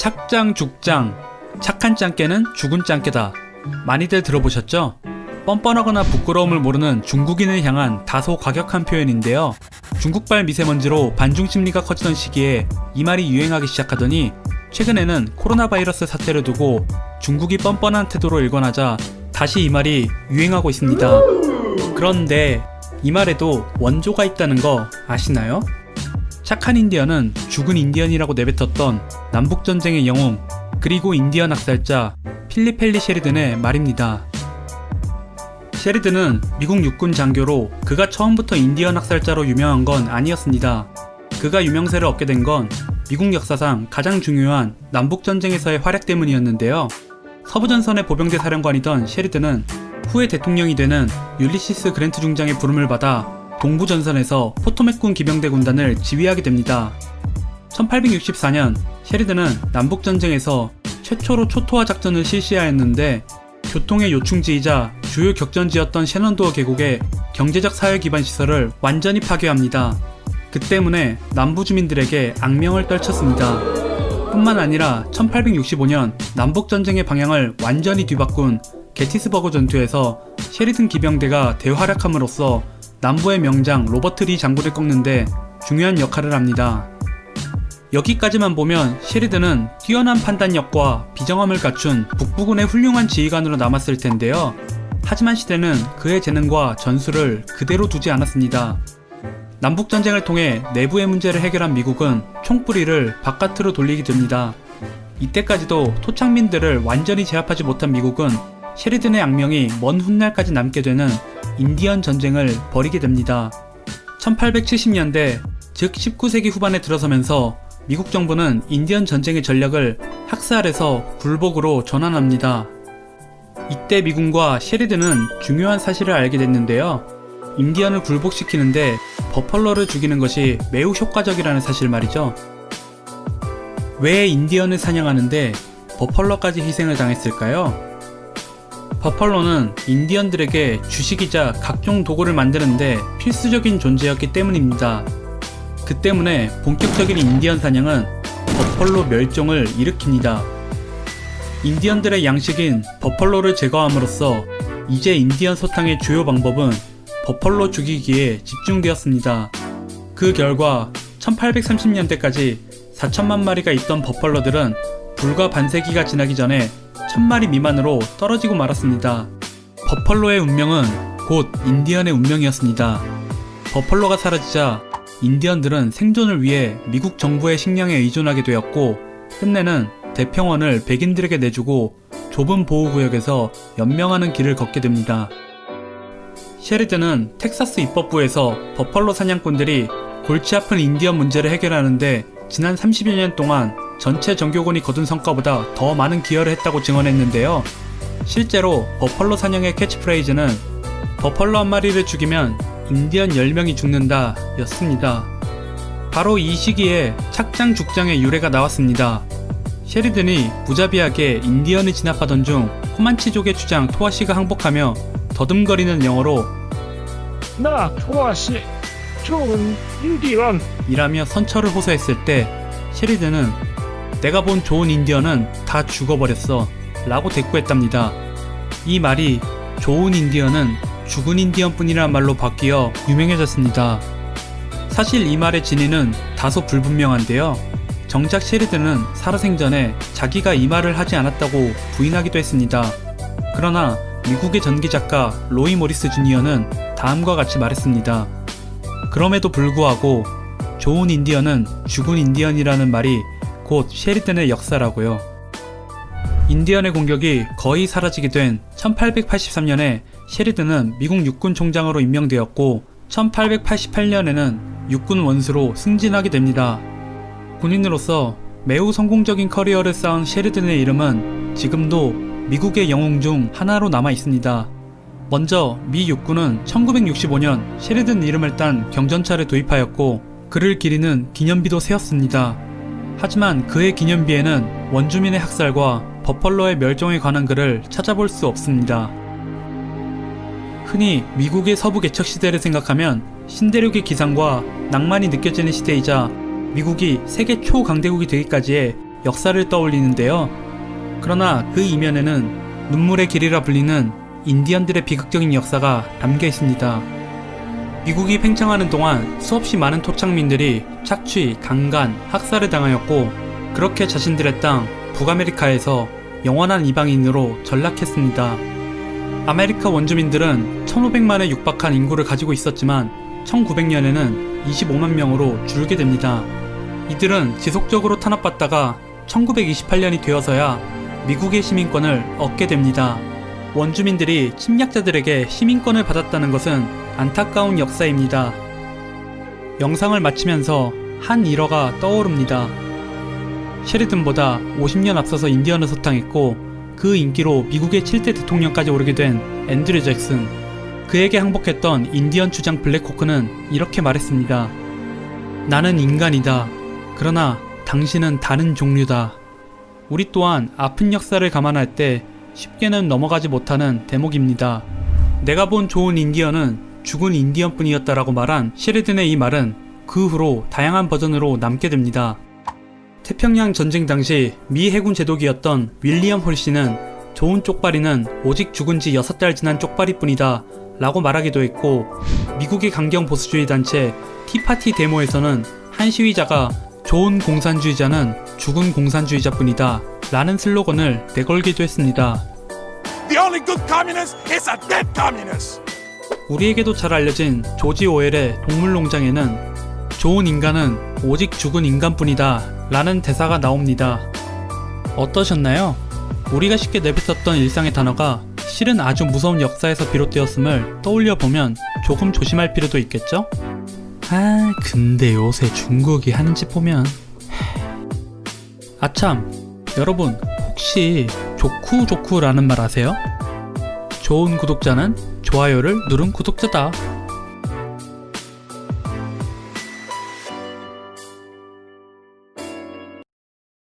착장 죽장, 착한 짱깨는 죽은 짱깨다. 많이들 들어보셨죠? 뻔뻔하거나 부끄러움을 모르는 중국인을 향한 다소 과격한 표현인데요. 중국발 미세먼지로 반중 심리가 커지던 시기에 이 말이 유행하기 시작하더니 최근에는 코로나 바이러스 사태를 두고 중국이 뻔뻔한 태도로 일관하자 다시 이 말이 유행하고 있습니다. 그런데 이 말에도 원조가 있다는 거 아시나요? 착한 인디언은 죽은 인디언이라고 내뱉었던 남북전쟁의 영웅, 그리고 인디언 학살자 필립 헨리 셰리든의 말입니다. 셰리든은 미국 육군 장교로 그가 처음부터 인디언 학살자로 유명한 건 아니었습니다. 그가 유명세를 얻게 된 건 미국 역사상 가장 중요한 남북전쟁에서의 활약 때문이었는데요. 서부전선의 보병대 사령관이던 셰리든은 후에 대통령이 되는 율리시스 그랜트 중장의 부름을 받아 동부전선에서 포토맥군 기병대 군단을 지휘하게 됩니다. 1864년 셰리든은 남북전쟁에서 최초로 초토화 작전을 실시하였는데 교통의 요충지이자 주요 격전지였던 셰넌도어 계곡의 경제적 사회 기반 시설을 완전히 파괴합니다. 그 때문에 남부 주민들에게 악명을 떨쳤습니다. 뿐만 아니라 1865년 남북전쟁의 방향을 완전히 뒤바꾼 게티스버그 전투에서 셰리든 기병대가 대활약함으로써 남부의 명장 로버트 리 장군을 꺾는데 중요한 역할을 합니다. 여기까지만 보면 셰리든은 뛰어난 판단력과 비정함을 갖춘 북부군의 훌륭한 지휘관으로 남았을 텐데요. 하지만 시대는 그의 재능과 전술을 그대로 두지 않았습니다. 남북전쟁을 통해 내부의 문제를 해결한 미국은 총뿌리를 바깥으로 돌리게 됩니다. 이때까지도 토착민들을 완전히 제압하지 못한 미국은 셰리든의 악명이 먼 훗날까지 남게 되는 인디언 전쟁을 벌이게 됩니다. 1870년대, 즉 19세기 후반에 들어서면서 미국 정부는 인디언 전쟁의 전략을 학살에서 굴복으로 전환합니다. 이때 미군과 셰리든은 중요한 사실을 알게 됐는데요. 인디언을 굴복시키는데 버펄러를 죽이는 것이 매우 효과적이라는 사실 말이죠. 왜 인디언을 사냥하는데 버펄러까지 희생을 당했을까요? 버펄러는 인디언들에게 주식이자 각종 도구를 만드는데 필수적인 존재였기 때문입니다. 그 때문에 본격적인 인디언 사냥은 버펄로 멸종을 일으킵니다. 인디언들의 양식인 버펄로를 제거함으로써 이제 인디언 소탕의 주요 방법은 버펄로 죽이기에 집중되었습니다. 그 결과 1830년대까지 4천만 마리가 있던 버펄러들은 불과 반세기가 지나기 전에 1000마리 미만으로 떨어지고 말았습니다. 버펄로의 운명은 곧 인디언의 운명이었습니다. 버펄로가 사라지자 인디언들은 생존을 위해 미국 정부의 식량에 의존하게 되었고 끝내는 대평원을 백인들에게 내주고 좁은 보호구역에서 연명하는 길을 걷게 됩니다. 셰리든은 텍사스 입법부에서 버펄로 사냥꾼들이 골치 아픈 인디언 문제를 해결하는데 지난 30여 년 동안 전체 정교군이 거둔 성과보다 더 많은 기여를 했다고 증언했는데요. 실제로 버펄로 사냥의 캐치프레이즈는 버펄로 한 마리를 죽이면 인디언 10명이 죽는다 였습니다. 바로 이 시기에 착장 죽장의 유래가 나왔습니다. 셰리든이 무자비하게 인디언을 진압하던 중 코만치족의 주장 토아시가 항복하며 더듬거리는 영어로 나 토아시 좋은 인디언 이라며 선처를 호소했을 때 셰리든은 내가 본 좋은 인디언은 다 죽어버렸어 라고 대꾸했답니다. 이 말이 좋은 인디언은 죽은 인디언 뿐이라는 말로 바뀌어 유명해졌습니다. 사실 이 말의 진위는 다소 불분명한데요. 정작 셰리든은 살아생전에 자기가 이 말을 하지 않았다고 부인하기도 했습니다. 그러나 미국의 전기작가 로이 모리스 주니어는 다음과 같이 말했습니다. 그럼에도 불구하고 좋은 인디언은 죽은 인디언이라는 말이 곧 셰리든의 역사라고요. 인디언의 공격이 거의 사라지게 된 1883년에 셰리든은 미국 육군 총장으로 임명되었고 1888년에는 육군 원수로 승진하게 됩니다. 군인으로서 매우 성공적인 커리어를 쌓은 셰리든의 이름은 지금도 미국의 영웅 중 하나로 남아 있습니다. 먼저 미 육군은 1965년 셰리든 이름을 딴 경전차를 도입하였고 그를 기리는 기념비도 세웠습니다. 하지만 그의 기념비에는 원주민의 학살과 버펄러의 멸종에 관한 글을 찾아볼 수 없습니다. 흔히 미국의 서부 개척 시대를 생각하면 신대륙의 기상과 낭만이 느껴지는 시대이자 미국이 세계 초강대국이 되기까지의 역사를 떠올리는데요. 그러나 그 이면에는 눈물의 길이라 불리는 인디언들의 비극적인 역사가 담겨 있습니다. 미국이 팽창하는 동안 수없이 많은 토착민들이 착취, 강간, 학살을 당하였고 그렇게 자신들의 땅 북아메리카에서 영원한 이방인으로 전락했습니다. 아메리카 원주민들은 1500만에 육박한 인구를 가지고 있었지만 1900년에는 25만 명으로 줄게 됩니다. 이들은 지속적으로 탄압받다가 1928년이 되어서야 미국의 시민권을 얻게 됩니다. 원주민들이 침략자들에게 시민권을 받았다는 것은 안타까운 역사입니다. 영상을 마치면서 한 일화가 떠오릅니다. 셰리든보다 50년 앞서서 인디언을 소탕했고 그 인기로 미국의 7대 대통령까지 오르게 된 앤드류 잭슨. 그에게 항복했던 인디언 주장 블랙호크는 이렇게 말했습니다. 나는 인간이다. 그러나 당신은 다른 종류다. 우리 또한 아픈 역사를 감안할 때 쉽게는 넘어가지 못하는 대목입니다. 내가 본 좋은 인디언은 죽은 인디언뿐이었다라고 말한 셰리든의 이 말은 그 후로 다양한 버전으로 남게 됩니다. 태평양 전쟁 당시 미 해군 제독이었던 윌리엄 홀씨는 좋은 쪽발이는 오직 죽은 지 6달 지난 쪽발이뿐이다 라고 말하기도 했고, 미국의 강경 보수주의 단체 티파티 데모에서는 한 시위자가 좋은 공산주의자는 죽은 공산주의자뿐이다 라는 슬로건을 내걸기도 했습니다. The only good communist is a dead communist. 우리에게도 잘 알려진 조지 오웰의 동물농장에는 좋은 인간은 오직 죽은 인간뿐이다 라는 대사가 나옵니다. 어떠셨나요? 우리가 쉽게 내뱉었던 일상의 단어가 실은 아주 무서운 역사에서 비롯되었음을 떠올려보면 조금 조심할 필요도 있겠죠? 근데 요새 중국이 하는 짓 보면... 아참, 여러분 혹시 조쿠조쿠라는 말 아세요? 좋은 구독자는 좋아요를 누른 구독자다.